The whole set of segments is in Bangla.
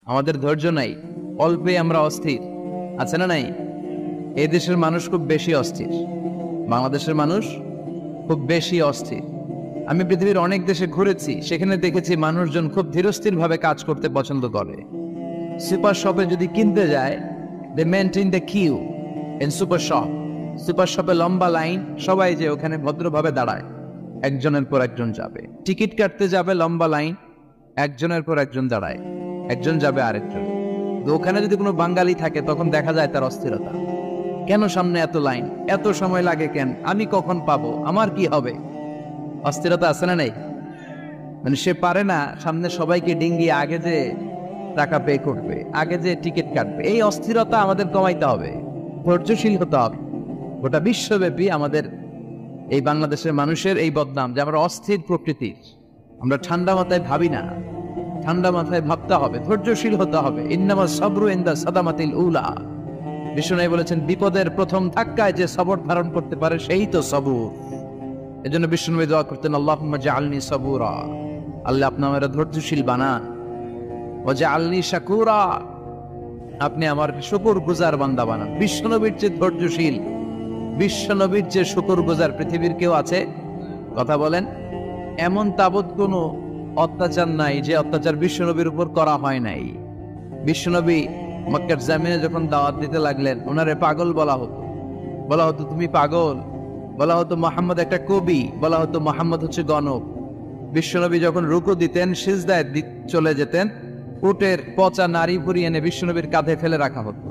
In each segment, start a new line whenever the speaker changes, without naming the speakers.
আমাদের ধৈর্য নাই, অল্পে আমরা অস্থির, আছে না নাই? এই দেশের মানুষ খুব বেশি অস্থির, বাংলাদেশের মানুষ খুব বেশি অস্থির। আমি পৃথিবীর অনেক দেশে ঘুরেছি, সেখানে দেখেছি মানুষজন খুব ধীরস্থির ভাবে কাজ করতে পছন্দ করে। সুপার শপে যদি কিনতে যায়, they maintain the queue in super shop. Super শপে লম্বা লাইন, সবাই যে ওখানে ভদ্রভাবে দাঁড়ায়, একজনের পর একজন যাবে। টিকিট কাটতে যাবে, লম্বা লাইন, একজনের পর একজন দাঁড়ায়, একজন যাবে আরেকজন। তো ওখানে যদি কোনো বাঙালি থাকে তখন দেখা যায় তার অস্থিরতা। কেন সামনে এত লাইন, এত সময় লাগে কেন, আমি কখন পাবো, আমার কি হবে? অস্থিরতা আছে না নেই? মানে সে পারে না সামনে সবাইকে ডিঙ্গিয়ে আগে যে টাকা পে করবে, আগে যে টিকিট কাটবে। এই অস্থিরতা আমাদের কমাইতে হবে, ধৈর্যশীল হতে হবে। গোটা বিশ্বব্যাপী আমাদের এই বাংলাদেশের মানুষের এই বদনাম যে আমরা অস্থির প্রকৃতির, আমরা ঠান্ডা মাথায় ভাবি না। ঠান্ডা মাথায় ভাবতে হবে, ধৈর্যশীল হতে হবে। ইন্নামা সাবরু ইনদা সাদামাতিল উলা। বিষ্ণু বলেছেন, বিপদের প্রথম ধাক্কায় যে সবর ধারণ করতে পারে সেই তো সবুর। এজন্য বিষ্ণু দোয়া করতেন, আল্লাহুম্মা জাআলনি সাবুরা, আল্লাহ আপনি আমার ধৈর্যশীল বানান। ওয়া জাআলনি শাকুরা, আপনি আমার শুকরগুজার বান্দা বানান। বিশ্বনবীর যে ধৈর্যশীল, বিশ্বনবীর যে শুকরগুজার পৃথিবীর কেউ আছে? কথা বলেন। এমন তাবৎ কোনো অত্যাচার নাই যে অত্যাচার বিশ্বনবীর উপর করা হয় নাই। বিশ্বনবী মক্কার জামিনে যখন দাওয়াত দিতে লাগলেন, ওনারে পাগল বলা হতো, বলা হতো তুমি পাগল, বলা হতো মুহাম্মদ একটা কবি, বলা হতো মুহাম্মদ হচ্ছে গণক। বিশ্বনবী যখন রুকু দিতেন, সিজদায় চলে যেতেন, উটের পচা নারী ভুরি এনে বিশ্বনবীর কাঁধে ফেলে রাখা হতো।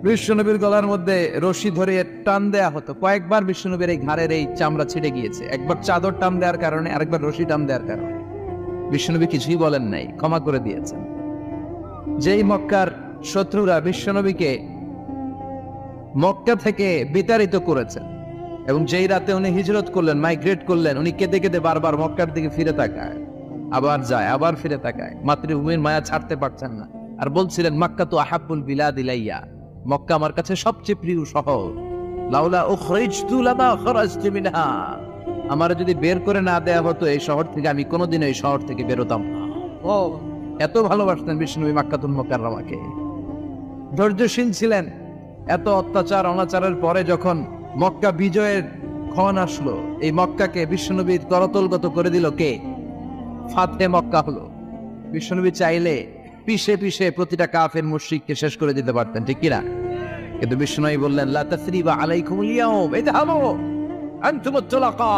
বিশ্বনবীর গলার মধ্যে রশি ধরে টান দেয়া হতো। কয়েকবার বিশ্বনবীর এই ঘাড়ের এই চামড়া ছিঁড়ে গিয়েছে, একবার চাদর টান দেওয়ার কারণে, আরেকবার রশি টান দেওয়ার কারণে। বিশ্বনবী কিছুই বলেন নাই, ক্ষমা করে দিয়েছেন। যেই মক্কার শত্রুরা বিশ্বনবীকে মক্কা থেকে বিতাড়িত করেছেন, এবং যেই রাতে উনি হিজরত করলেন, মাইগ্রেট করলেন, উনি কেঁদে কেঁদে বারবার মক্কার দিকে ফিরে তাকায়, আবার যায়, আবার ফিরে তাকায়, মাতৃভূমির মায়া ছাড়তে পারছেন না। আর বলছিলেন, মক্কা তো আহাব্বুল বিলাদ ইলাইয়া, মক্কা আমার কাছে সবচেয়ে প্রিয় শহর। লাউলা উখরিজতু লামা খরাজতু মিনহা, আমার যদি বের করে না দেয়া হতো এই শহর থেকে, আমি কোনোদিন এই শহর থেকে বেরোতাম না। ও এত ভালোবাসতেন বিষ্ণু মক্কাতুল মুকাররমাকে, ধৈর্যশীল ছিলেন। এত অত্যাচার অনাচারের পরে যখন মক্কা বিজয়ের ক্ষণ আসলো, এই মক্কাকে বিশ্বনবী করতলগত করে দিল কে? ফাতে মক্কা হলো। বিশ্বনবী চাইলে পিছে পিছে প্রতিটা কাফের মুশরিককে শেষ করে দিতে পারতেন, ঠিক কিনা? কিন্তু বিশ্বনবী বললেন, লা তাসরিবা আলাইকুমুল ইয়াউম, ইযহাবু আনতুমুত তুলাকা।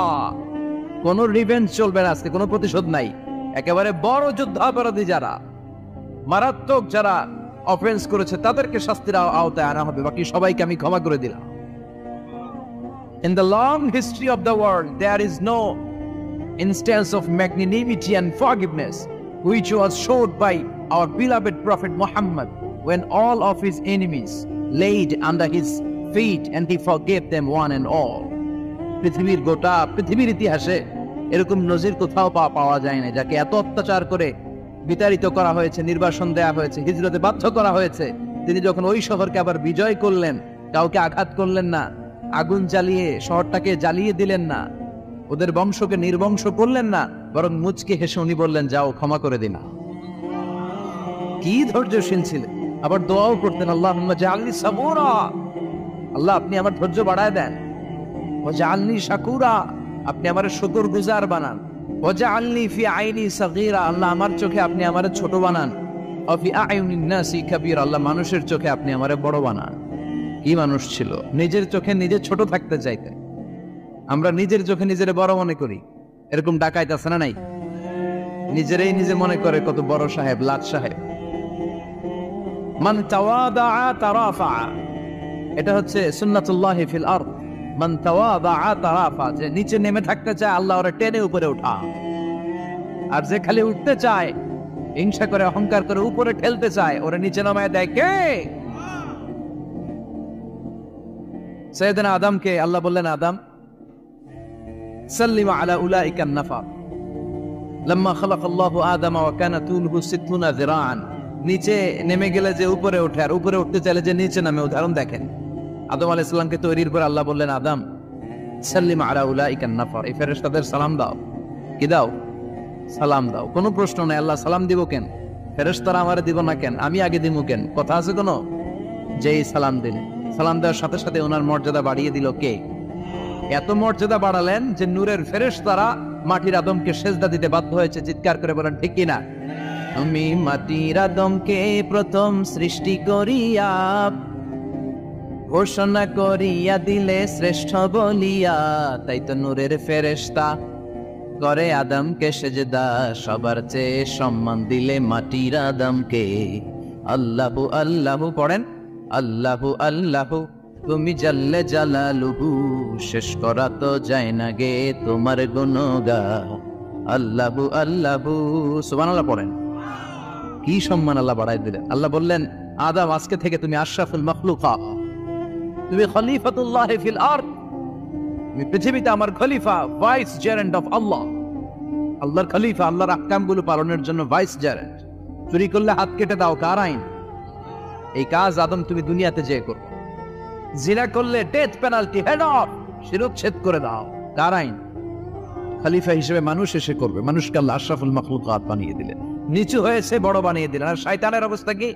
কোন রিভেঞ্জ চলবে না আজকে, কোনো প্রতিশোধ নাই। একেবারে বড় যুদ্ধাপরাধী যারা, মারাত্মক যারা অফেন্স করেছে, তাদেরকে শাস্তির আওতায় আনা হবে, বাকি সবাইকে আমি ক্ষমা করে দিলাম। In the long history of the world, there is no instance of magnanimity and forgiveness which was showed by our beloved Prophet Muhammad when all of his enemies laid under his feet and he forgave them one and all. পৃথিবীর গোটা পৃথিবীর ইতিহাসে এরকম নজির কোথাও পাওয়া যায় না, যাকে এত অত্যাচার করে বিতাড়িত করা হয়েছে, নির্বাসন দেয়া হয়েছে, হিজরতে বাধ্য করা হয়েছে। তিনি যখন ওই শহরকে আবার বিজয় করলেন, কাউকে আঘাত করলেন না, আগুন জ্বালিয়ে শহরটাকে জ্বালিয়ে দিলেন না, ওদের বংশকে নির্বংশ করলেন না, বরং মুচকে হেসে উনি বললেন, যাও ক্ষমা করে দিন। কি ধৈর্যশীল ছিলেন। আবার দোয়াও করতেন, আল্লাহুম্মা জাআলনি সাবুরা, আল্লাহ আপনি আমার ধৈর্য বাড়ায় দেন। ওয়া জাআলনি শাকুরা, আপনি আমার শুকরগুজার বানান। ওয়া জাআলনি ফি আইনি সাগীরা, আল্লাহ আমার চোখে আপনি আমারে ছোট বানান। ওয়া ফি আয়ুনিন নাসি কাবীরা, আল্লাহ মানুষের চোখে আপনি আমারে বড় বানান। কি মানুষ ছিল, নিজের চোখে নিজে ছোট থাকতে চাইতেন। আমরা নিজের চোখে নিজের বড় মনে করি, এরকম ডাকাইত আছে না নাই? নিজেরাই নিজে মনে করে কত বড় সাহেব, লাট সাহেব। মান তাওয়াদা তারাফা, এটা হচ্ছে সুন্নাতুল্লাহি ফিল আরদ। মান তাওয়াদা তারাফা, যে নিচে নেমে থাকতে চায় আল্লাহ ওরে টেনে উপরে উঠা, আর যে খালি উঠতে চায়, হিংসা করে অহংকার করে উপরে ঠেলতে চায়, ওরে নিচে নামায় দেয় কে? সাইয়েদনা আদমকে আল্লাহ বললেন, আদম সাল্লিমা আলা উলাইকা নাফার লাম্মা খালাকাল্লাহু আদামা ওয়া কানা তুলহু 60 যিরাআন। নিচে নেমে গেলে যে উপরে ওঠে, আর উপরে উঠতে চাইলে যে নিচে নামে, উদাহরণ দেখেন। আদম আলাইহিস সালামকে তৈরির পর আল্লাহ বললেন, আদম সাল্লিমা আলা উলাইকা নাফার, এই ফেরেশতাদের সালাম দাও। কি দাও? সালাম দাও। কোনো প্রশ্ন নাই, আল্লাহ সালাম দিব কেন? ফেরেশতারা আমারে দিব না কেন, আমি আগে দিব কেন? কথা আছে কোনো? যেই সালাম দিন, সালাম দেওয়ার সাথে সাথে ওনার মর্যাদা বাড়িয়ে দিল কে? এত মর্যাদা বাড়ালেন যে নূরের ফেরেশতারা মাটির আদমকে সেজদা দিতে বাধ্য হয়েছে। চিৎকার করে বলেন ঠিক কিনা? আমি মাটির আদমকে প্রথম সৃষ্টি করিয়া ঘোষণা করিয়া দিলে শ্রেষ্ঠ বলিয়া, তাই তো নূরের ফেরেশতা করে আদমকে সেজদা, সবার চেয়ে সম্মান দিলে মাটির আদমকে। আল্লাহু আল্লাহু পড়েন, আল্লাহু আল্লাহু তুমি জাল্লে জালালুহু, শেষ করা তো যায় না গে তোমার গুণগান। আল্লাহু আল্লাহু সুবহানাল্লাহ পড়েন। কি সম্মান আল্লাহ বাড়াই দিলেন। আল্লাহ বললেন, আদম আজকে থেকে তুমি আশরাফুল মাখলুকাত, তুমি খলিফাতুল্লাহ ফিল আরদ, তুমি পৃথিবীতে আমার খলিফা, ভাইস জেরেন্ট অফ আল্লাহ। আল্লাহর খলিফা, আল্লাহর আহকামগুলো পালনের জন্য ভাইস জেরেন্ট। চুরি করলে হাত কেটে দাও, কার আইন? এই কাজ আদম তুমি দুনিয়াতে যেয়ে করো। জিনা করলে ডেথ পেনাল্টি, হেড অফ, শিরচ্ছেদ করে দাও, কার আইন? খলিফা হিসেবে মানুষ এসে করবে। মানুষকে আল্লাহ আশরাফুল মাখলুকাত বানিয়ে দিলেন, নিচু হয়েছে বড় বানিয়ে দিলেন। আর শয়তানের অবস্থা কি?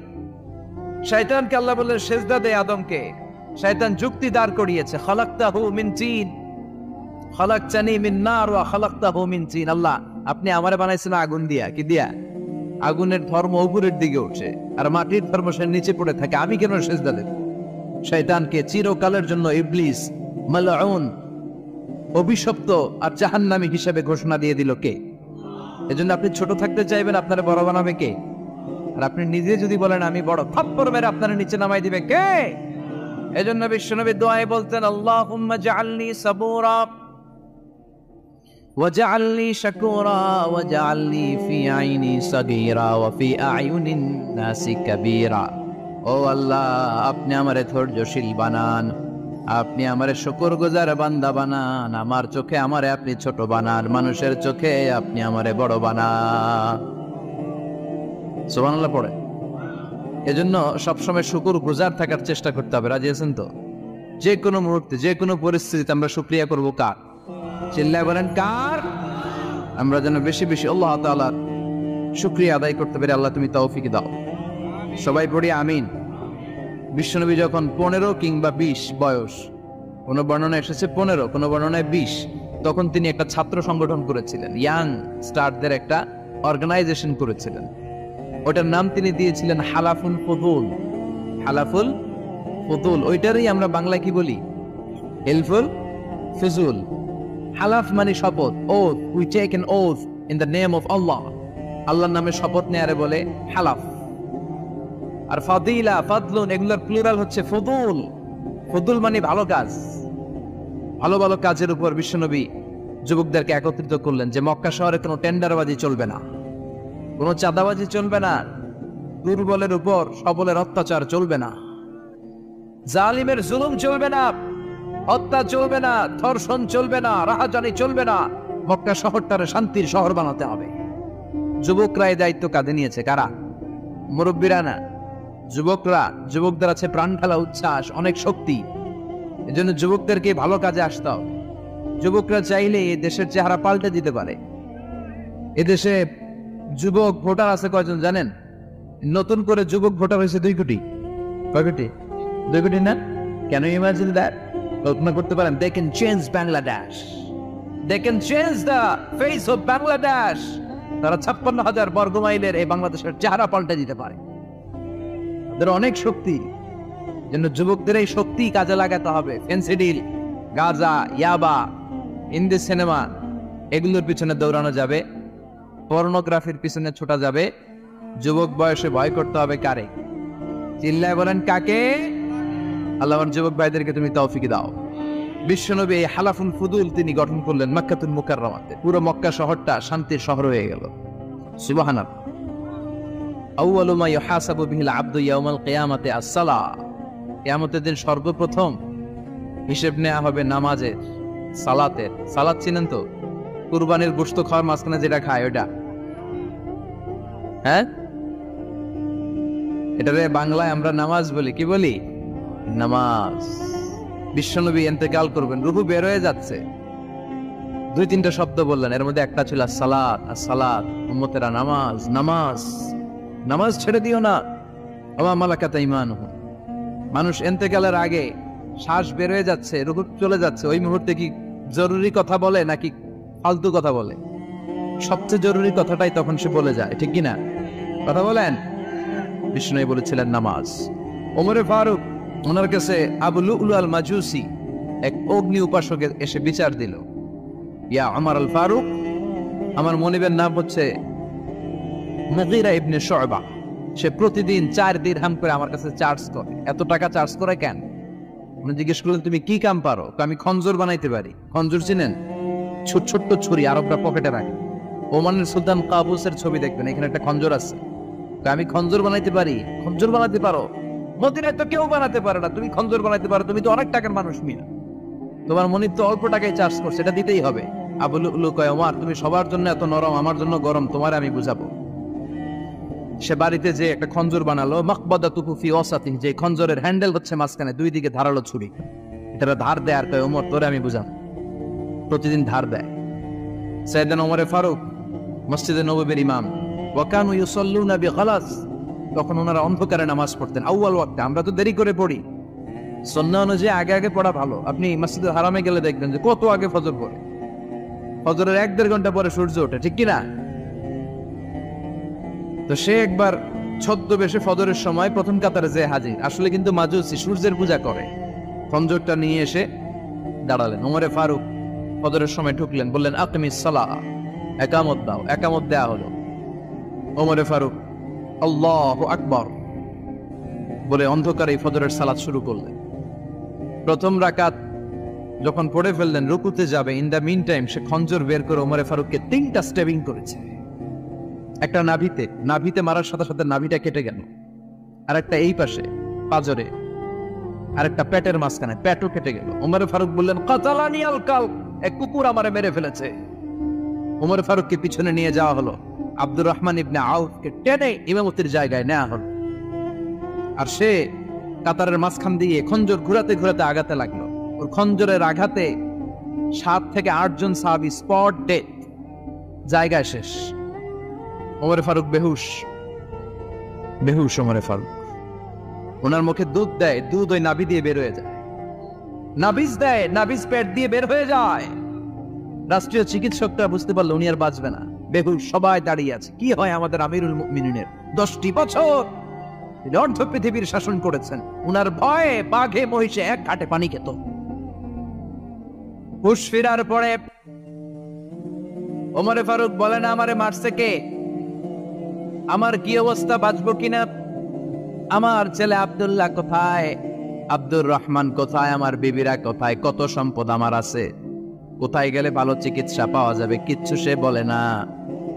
শয়তানকে আল্লাহ বললেন সেজদা দে আদমকে। শয়তান যুক্তি দাঁড় করিয়েছে, খালাকতাহু মিন তিন, খালাকতানি মিন নার ওয়া খালাকতাহু মিন তিন। আল্লাহ আপনি আমারে বানাইছেন আগুন দিয়া, কি দিয়া? আগুনের ধর্ম উপরের দিকে উঠে আর মাটির ধর্ম সে নিচে পড়ে থাকে, আমি কেন সেজদা দেব? শয়তানকে চিরকালের জন্য ইবলিস মালউন, অভিশপ্ত আর জাহান্নামী হিসেবে ঘোষণা দিয়ে দিল কে? এজন্য আপনি ছোট থাকতে চাইবেন, আপনারা বড় বানাবে কে? আর আপনি নিজে যদি বলেন আমি বড়, থাপ্পড় মেরে আপনারা নিচে নামাই দিবে কে? এজন্য বিশ্বনবী দোয়ায় বলতেন, আল্লাহুম্মা জাআলনি সাবুরা ওয়াজআলনি শাকুরা ওয়াজআলনি ফি আইনি সাগীরা ওয়া ফি আয়ুনিন নাসি কাবীরা। ও আল্লাহ, আপনি আমারে ধৈর্যশীল বানান, আপনি আমারে শুকরগুজার বান্দা বানান, আমার চোখে আমারে আপনি ছোট বানান, মানুষের চোখে আপনি আমারে বড় বানান। সুবহানাল্লাহ পড়ে। এজন্য সবসময় শুকরগুজার থাকার চেষ্টা করতে হবে। রাজি আছেন তো? যে কোনো মুহূর্তে, যে কোনো পরিস্থিতিতে আমরা শুকরিয়া করব কার? চিল্লায় বলেন কার? আমরা যেন বেশি বেশি আল্লাহ তাআলার শুকরিয়া আদায় করতে পারি। আল্লাহ তুমি তৌফিক দাও। সবাই পড়ি আমিন। বিশ্বনবী যখন 15 কিংবা 20 বয়স, কোন বর্ণনায় এসেছে 15, কোন বর্ণনায় 20, তখন তিনি একটা ছাত্র সংগঠন করেছিলেন, ইয়াং স্টারদের একটা অর্গানাইজেশন করেছিলেন। ওটার নাম তিনি দিয়েছিলেন হালাফুল ফুদুল। হালাফুল ফুদুল, ওইটারই আমরা বাংলায় কি বলি? হেলফুল ফিজুল। হালাফ মানে শপথ, oath, we take an oath in the name of Allah. আল্লাহর নামে শপথ নেয়ারে বলে হালাফ। আর ফাদিলা, ফাদলুন, এগুলোর প্লুরাল হচ্ছে ফুদুল। ফুদুল মানে ভালো কাজ। ভালো ভালো কাজের উপর বিশ্বনবী যুবকদেরকে একত্রিত করলেন যে মক্কা শহরে কোনো টেন্ডারবাজি চলবে না, কোনো চাঁদাবাজি চলবে না, দুর্বলের উপর সবলের অত্যাচার চলবে না, জালিমের জুলুম চলবে না, হত্যা চলবে না, ধর্ষণ চলবে না, রাহাজানি চলবে না। মক্কা শহরটারে শান্তির শহর বানাতে হবে। যুবকরা এই দায়িত্ব কাঁধে নিয়েছে। কারা? মুরব্বীরা না, যুবকরা। যুবকদের আছে প্রাণ ঢালা উচ্ছ্বাস, অনেক শক্তি। এজন্য যুবকদেরকে ভালো কাজে আসতে হবে। যুবকরা চাইলে এই দেশের চেহারা পাল্টে দিতে পারে। এদেশে যুবক ভোটার আছে কয়জন জানেন? নতুন করে যুবক ভোটার হয়েছে 2 কোটি। কয় কোটি? 2 কোটি না? Can you imagine that? কল্পনা করতে পারেন? They can change Bangladesh. They can change the face of Bangladesh. তারা 56,000 বর্গ মাইলের এই বাংলাদেশের চেহারা পাল্টে দিতে পারে। তাদের অনেক শক্তি। জন্য যুবকদের এই শক্তি কাজে লাগাতে হবে। ফেন্সিডিল, গাঁজা, ইয়াবা, হিন্দি সিনেমা, এগুলোর পিছনে দৌড়ানো যাবে, পর্নোগ্রাফির পিছনে ছোটা যাবে। যুবক বয়সে ভয় করতে হবে কারে? চিল্লায় বলেন কাকে? আল্লাহ আমার যুবক ভাইদেরকে তুমি তৌফিক দাও। বিশ্বনবী এই হালাফুল ফুদুল তিনি গঠন করলেন মক্কাতুল মুকাররমাতে। পুরো মক্কা শহরটা শান্তির শহর হয়ে গেল। সুবহানাল্লাহ। আউয়ালু মা ইউহাসাবু বিহিল আবদু ইয়াউমাল কিয়ামাতি আস-সালাহ। কিয়ামতের দিন সর্বপ্রথম হিসেব নেওয়া হবে নামাজের, সালাতের। সালাত চিনেন তো? কুরবানির গোশত খাওয়ার মাঝখানে যেটা খায় ওটা, হ্যাঁ, এটারে বাংলায় আমরা নামাজ বলি। কি বলি? নামাজ। বিশ্বনবী ইন্তেকাল করবেন, রূহু বের হয়ে যাচ্ছে, 2-3টা শব্দ বললেন, এর মধ্যে একটা ছিল সালাত। আর সালাত উম্মতেরা নামাজ, নামাজ। নামাজ ছেড়ে দিও না। ওয়া মালাকাত আইমানুহুম। মানুষ ইন্তেকালের আগে শ্বাস বের হয়ে যাচ্ছে, রূহ চলে যাচ্ছে, ওই মুহূর্তে কি জরুরি কথা বলে নাকি ফালতু কথা বলে? সবচেয়ে জরুরি কথাটাই তখন সে বলে যায়, ঠিক কিনা? কথা বলেন। বিষ্ণু বলেছিলেন নামাজ। ওমরে ফারুক, ওনার কাছে আবু লুলু আল মাজুসি এক অগ্নি উপাসক এসে বিচার দিল, ইয়া ওমর আল ফারুক, আমার মনিবের নাম হচ্ছে মুগীরা ইবনে শুবা, সে প্রতিদিন 4 দিরহাম করে আমার কাছে চার্জ করে। এত টাকা চার্জ করে কেন? উনি জিজ্ঞেস করলেন, তুমি কি কাম পারো? আমি খঞ্জর বানাইতে পারি। খঞ্জর চিনেন? ছোট ছোট্ট ছুরি আরবরা পকেটে রাখে। ওমানের সুলতান কাবুসের ছবি দেখবেন, এখানে একটা খঞ্জর আছে। আমি খঞ্জর বানাইতে পারি। খঞ্জর বানাতে পারো? মদিনায় তো কেউ বানাতে পারে না, তুমি খঞ্জর বানাইতে পারো? তুমি তো অনেক টাকার মানুষ মিয়া, তোমার মনিব তো অল্প টাকায় চার্জ করছে, এটা দিতেই হবে। আবু লুলু কয়, ওমর তুমি সবার জন্য এত নরম, আমার জন্য গরম, তোমার আমি বুঝাবো। সে বাড়িতে যে একটা খঞ্জর বানালো, মাকবাদাতুহু ফি ওয়াসাতিহি, যে খঞ্জরের হ্যান্ডেল হচ্ছে মাঝখানে, দুই দিকে ধারালো ছুরি। এটা ধার দেয় আর কয়, ওমর তোরে আমি বুঝাবো। প্রতিদিন ধার দেয়। সাইয়েদনা ওমর ফারুক মসজিদে নববীর ইমাম, ওয়া কানু ইউসাল্লুনা বিগালাস, তখন ওনারা অন্ধকারে নামাজ পড়তেন আউয়াল ওয়াক্তে। আমরা তো দেরি করে পড়ি, সুন্নাহ অনুযায়ী আগে আগে পড়া ভালো। আপনি মসজিদে হারামে গেলে দেখবেন যে কত আগে ফজর পড়ে, ফজরের 1-1.5 ঘন্টা পরে সূর্য ওঠে, ঠিক কিনা? তো সে একবার ছদ্মবেশে ফজরের সময় প্রথম কাতারে যে হাজির, আসলে কিন্তু মাজুসি, সূর্যের পূজা করে। খঞ্জরটা নিয়ে এসে দাঁড়ালেন। ওমরে ফারুক ফজরের সময় ঢুকলেন, বললেন আকিমিস সালাহ, একামত দাও। একামত দেয়া হলো। ওমরে ফারুক আল্লাহু আকবার বলে অন্ধকারে ফজরের সালাত শুরু করলেন। প্রথম রাকাত যখন পড়ে ফেললেন, রুকুতে যাবে, ইন দা মিন টাইম সে খঞ্জর বের করে ওমরে ফারুককে 3টা স্টেবিং করেছে। একটা নাভিতে মারার সাথে সাথে নাভিটা কেটে গেল, আর একটা এই পাশে পাজরে, আর একটা পেটের মাঝখানে, পেটও কেটে গেল। ওমরে ফারুক বললেন, কাতালানি আল কালব, এক কুকুর আমারে মেরে ফেলেছে। ওমর ফারুককে পিছনে নিয়ে যাওয়া হলো। আব্দুর রহমান ইবনে আউফকে টেনে ইমামতির জায়গায় নেওয়া হলো। আর সে কাতারের মাঝখান দিয়ে খঞ্জর ঘুরাতে ঘুরাতে আগাতে লাগলো। ওর খঞ্জরের আঘাতে 7 থেকে 8 জন সাহাবী স্পট ডেথ, জায়গায় শেষ। ওমর ফারুক বেহুশ। ওমর ফারুক, ওনার মুখে দুধ দেয়, দুধ ওই নাভি দিয়ে বের হয়ে যায়। নাভিজ দেয়, নাভিজ পেট দিয়ে বের হয়ে যায়। রাষ্ট্রীয় চিকিৎসকরা বুঝতে পারলো উনি আর বাঁচবে না, বেহুশ। সবাই দাঁড়িয়ে আছে। কি হয় আমাদের আমিরুল মুমিনিনের? 10টি বছর তিনি অর্ধ পৃথিবীর শাসন করেছেন, উনার ভয়ে বাঘে মহিষে এক ঘাটে পানি খেত। হুশ ফিরার পরে ওমরে ফারুক বলেন, আমারে মারছে কে? আমার কি অবস্থা, বাঁচবো কিনা? আমার ছেলে আব্দুল্লাহ কোথায়? আব্দুর রহমান কোথায়? আমার বিবিরা কোথায়? কত সম্পদ আমার আছে, কোথায় গেলে ভালো চিকিৎসা পাওয়া যাবে? কিচ্ছু সে বলে না।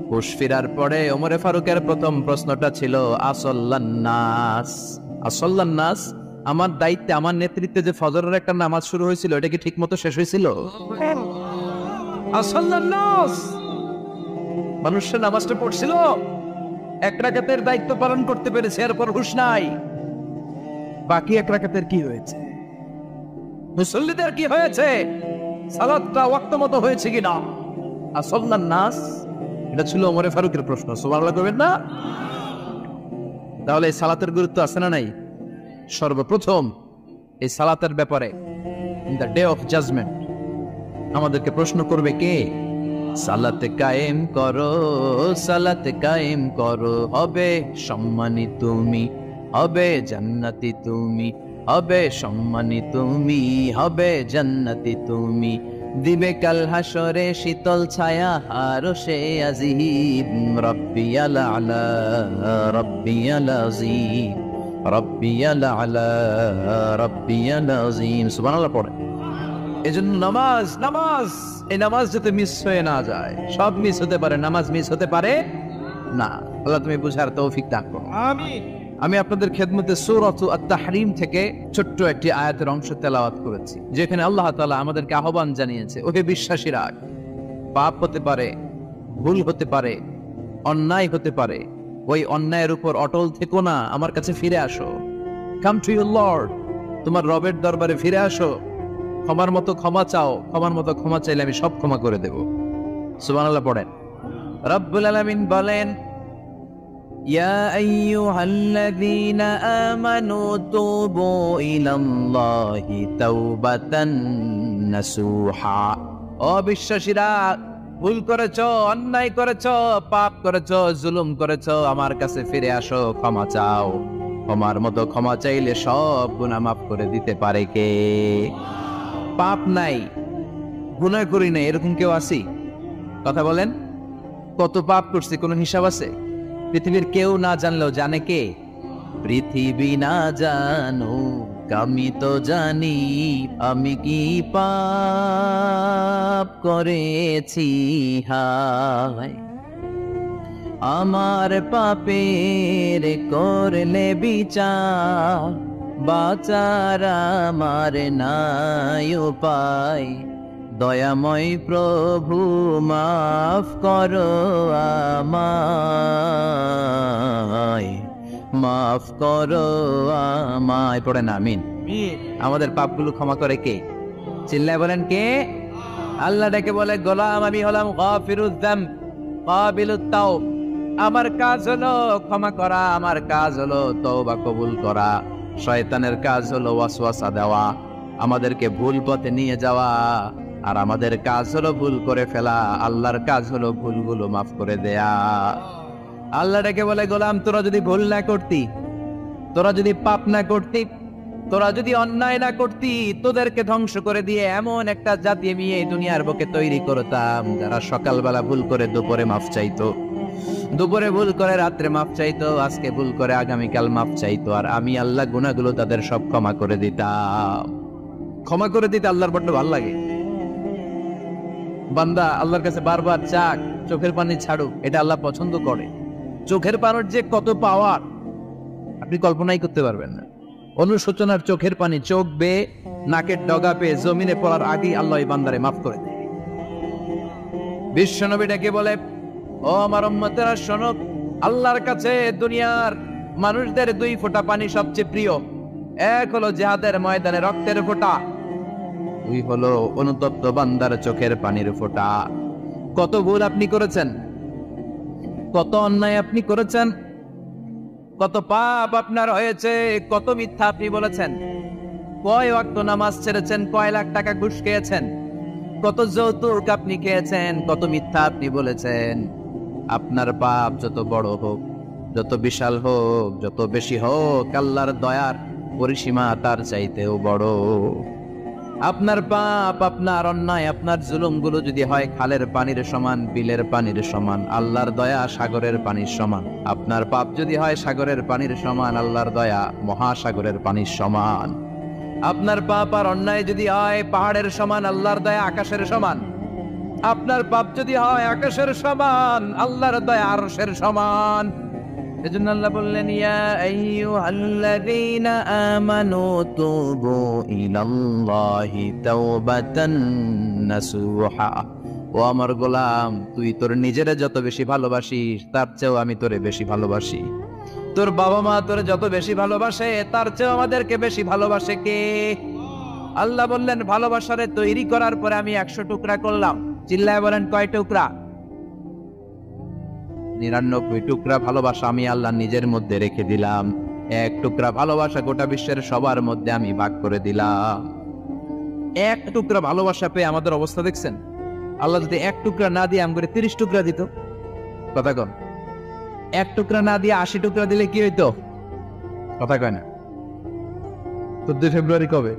হুশ ফিরার পরে ওমরে ফারুকের প্রথম প্রশ্নটা ছিল, আসল্লান্নাস, আসল্লান্নাস, আমার দায়িত্বে, আমার নেতৃত্বে যে ফজরের একটা নামাজ শুরু হয়েছিল, এটা কি ঠিক মতো শেষ হয়েছিল? আসল্লান্নাস, মানুষের নামাজটা পড়ছিল, এক রাকাতের দায়িত্ব পালন করতে পেরেছে, এরপর হুশ নাই। বাকি এক রাকাতের কি হয়েছে? মুসল্লিদের কি হয়েছে? সালাতটা ওয়াক্ত মতো হয়েছে কিনা? আসল্লান নাস, এটা ছিল ওমরে ফারুকের প্রশ্ন। সুবহানাল্লাহ করবেন না? তাহলে এই সালাতের গুরুত্ব আছে না নাই? সর্বপ্রথম এই সালাতের ব্যাপারে in the day of judgement আমাদেরকে প্রশ্ন করবে কে? সালাতে কায়েম করো, সালাতে কায়েম করো, হবে সম্মানী তুমি, হবে জান্নাতি তুমি, হবে সম্মানী তুমি, হবে জান্নাতি তুমি, দিবে কাল হাসরে শীতল ছায়া আরশে আজিম, রব্বিয়াল আলা, রব্বিয়াল আযীম, রব্বিয়াল আলা, রব্বিয়াল আযীম। সুবহানাল্লাহ পড়ে। এজন্য নামাজ, নামাজ, এই নামাজ যাতে মিস হয়ে না যায়। সব মিস হতে পারে, নামাজ মিস হতে পারে না। আল্লাহ তুমি বুঝার তৌফিক দান করো, আমিন। আমি আপনাদের খেদমতে সূরাত আত-তাহরীম থেকে ছোট্ট একটি আয়াতের অংশ তেলাওয়াত করেছি, যেখানে আল্লাহ তাআলা আমাদেরকে আহ্বান জানিয়েছে, ওহে বিশ্বাসীরা, পাপ হতে পারে, ভুল হতে পারে, অন্যায় হতে পারে, ওই অন্যায়ের উপর অটল থেকো না, আমার কাছে ফিরে আসো। কাম টু ইউর লর্ড, তোমার রবের দরবারে ফিরে আসো, ক্ষমার মতো ক্ষমা চাও, ক্ষমার মতো ক্ষমা চাইলে আমি সব ক্ষমা করে দেব। সুবহানাল্লাহ পড়েন। রব্বুল আলামিন বলেন, ইয়া আইয়ুহাল্লাযীনা আমানু তুবু ইলাল্লাহি তাওবাতান নাসুহা। ও বিশ্বাসীরা, ভুল করেছো, অন্যায় করেছো, পাপ করেছো, জুলুম করেছো, আমার কাছে ফিরে আসো, ক্ষমা চাও। ক্ষমার মতো ক্ষমা চাইলে সব গুনাহ মাফ করে দিতে পারে কে? পাপ নাই, গুনাহ করি নাই, এরকম কেউ আছি? কথা বলেন, কত পাপ করছি কোনো হিসাব আছে? পৃথিবীর কেউ না জানলেও জানে কে? পৃথিবী না জানো আমি তো জানি, আমি কি পাপ করেছি হায়। আমার পাপের করলে বিচার, বাঁচার আমার নাই উপায়। দয়াময় প্রভু মাফ করো আমায়, মাফ করো আমায়। পড়েন আমিন। আমাদের পাপগুলো ক্ষমা করে কে? চিল্লায় বলেন কে? আল্লাহ ডেকে বলে, গোলাম আমি হলাম গাফিরুয যামব কাবিলুত তাওব। আমার কাজ হলো ক্ষমা করা, আমার কাজ হলো তওবা কবুল করা। শয়তানের কাজ হলো ওয়াসওয়াসা দেওয়া, আমাদেরকে ভুল পথে নিয়ে যাওয়া। আর আমাদের কাজ হলো ভুল করে ফেলা, আল্লাহর কাজ হলো ভুলগুলো মাফ করে দেয়া। আল্লাহ ডেকে বলে, গোলাম তোরা যদি ভুল না করতি, তোরা যদি পাপ না করতি, তোরা যদি অন্যায় না করতি, তোদেরকে ধ্বংস করে দিয়ে এমন একটা জাতি আমি এই দুনিয়ার বুকে তৈরি করতাম যারা সকালবেলা ভুল করে দুপুরে মাফ চাইতো, দুপুরে ভুল করে রাত্রে মাফ চাইতো, আজকে ভুল করে আগামীকাল মাফ চাইতো। আর আমি আল্লাহ গুনাহগুলো তাদের সব ক্ষমা করে দিতাম। ক্ষমা করে দিতে আল্লাহর বড্ড ভালো লাগে। বান্দা আল্লাহর কাছে বারবার চাক, চোখের পানি ছাড়ুক, এটা আল্লাহ পছন্দ করে। চোখের পানির যে কত পাওয়ার আপনি কল্পনাই করতে পারবেন না। অনুশোচনার চোখের পানি চোখ বেয়ে নাকের ডগা পেয়ে জমিনে পড়ার আগেই আল্লাহ এই বান্দারে মাফ করে দেয়। বিশ্বনবী ডেকে বলে, ও আমার উম্মতেরা শোনো, আল্লাহর কাছে দুনিয়ার মানুষদের দুই ফোঁটা পানি সবচেয়ে প্রিয়। এক হলো জিহাদের ময়দানে রক্তের ফোঁটা, দুই হলো অনুতপ্ত বান্দার চোখের পানির ফোঁটা। কত ভুল আপনি করেছেন, কত অন্যায় আপনি করেছেন, কত পাপ আপনার হয়েছে, কত মিথ্যা আপনি বলেছেন, কয় ওয়াক্ত নামাজ ছেড়েছেন, কয় লাখ টাকা ঘুষ খেয়েছেন, কত যৌতুক আপনি খেয়েছেন, কত মিথ্যা আপনি বলেছেন। আপনার পাপ যত বড় হোক, যত বিশাল হোক, যত বেশি হোক, আল্লাহর দয়ার পরিসীমা তার চাইতেও বড়। আপনার পাপ, আপনার অন্যায়, আপনার জুলুমগুলো যদি হয় খালের পানির সমান, বিলের পানির সমান, আল্লাহর দয়া সাগরের পানির সমান। আপনার পাপ যদি হয় সাগরের পানির সমান, আল্লাহর দয়া মহাসাগরের পানির সমান। আপনার পাপ আর অন্যায় যদি হয় পাহাড়ের সমান, আল্লাহর দয়া আকাশের সমান। আপনার পাপ যদি হয় আকাশের সমান, আল্লাহর দয়া আরশের সমান। এজন্য আল্লাহ বললেন, ইয়া আইয়ুহাল্লাযীনা আমানু তুবু ইলাল্লাহি তাওবাতান নাসুহা। ও আমার গোলাম, তুই তোর নিজের যত বেশি ভালোবাসিস তার চেয়েও আমি তোরে বেশি ভালোবাসি। তোর বাবা মা তোরে যত বেশি ভালোবাসে তার চেয়েও আমাদেরকে বেশি ভালোবাসে কে? আল্লাহ বললেন, ভালোবাসারে তৈরি করার পরে আমি 100 টুকরা করলাম। চিল্লায় বলেন, কয় টুকরা? 99 টুকরা ভালোবাসা আমি আল্লাহ নিজের মধ্যে রেখে দিলাম। 1 টুকরা ভালোবাসা গোটা বিশ্বের সবার মধ্যে আমি ভাগ করে দিলাম। 1 টুকরা ভালোবাসা পেয়ে আমাদের অবস্থা দেখছেন? আল্লাহ যদি 1 টুকরা না দিয়ে আমাকে 30 টুকরা দিত, কথা কন। 1 টুকরা না দিয়ে 80 টুকরা দিলে কি হইতো? কথা কয় না। 14 ফেব্রুয়ারি কবে?